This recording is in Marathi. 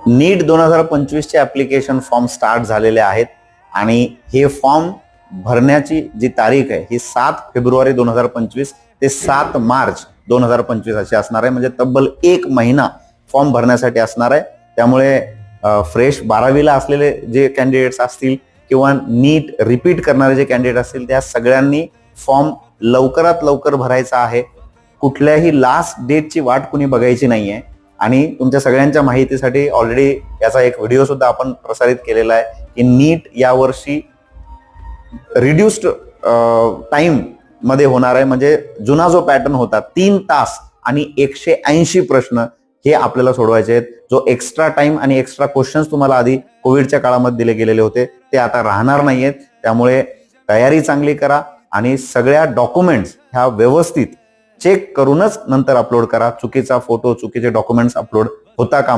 नीट 2025 चे ऍप्लिकेशन फॉर्म स्टार्ट झालेले आहेत आणि हे फॉर्म भरण्याची जी तारीख आहे ही 7 फेब्रुवारी 2025 ते 7 मार्च 2025 अशी असणार आहे. म्हणजे तब्बल 1 महिना फॉर्म भरण्यासाठी असणार आहे. त्यामुळे फ्रेश 12वीला असलेले जे कॅन्डिडेट्स असतील किंवा नीट रिपीट करणारे जे कॅन्डिडेट असतील त्या सगळ्यांनी फॉर्म लवकरात लवकर भरायचा आहे. कुठल्याही लास्ट डेटची वाट कुणी बघायची नाहीये. आणि तुमच्या सगळ्यांच्या माहितीसाठी ऑलरेडी याचा एक व्हिडिओ सुद्धा आपण प्रसारित केलेला आहे की नीट यावर्षी रिड्युस्ड टाइम मध्ये होणार आहे. म्हणजे जुना जो पॅटर्न होता 3 तास आणि 180 प्रश्न हे आपल्याला सोडवायचे आहेत. जो एक्स्ट्रा टाइम आणि एक्स्ट्रा क्वेश्चन्स तुम्हाला आधी कोविडच्या काळामध्ये दिले गेलेले होते ते आता राहणार नाहीयेत. त्यामुळे तयारी चांगली करा आणि सगळ्या डॉक्युमेंट्स ह्या व्यवस्थित चेक करूनच नंतर अपलोड करा. चुकीचा फोटो चुकीचे डॉक्युमेंट्स अपलोड होता कामा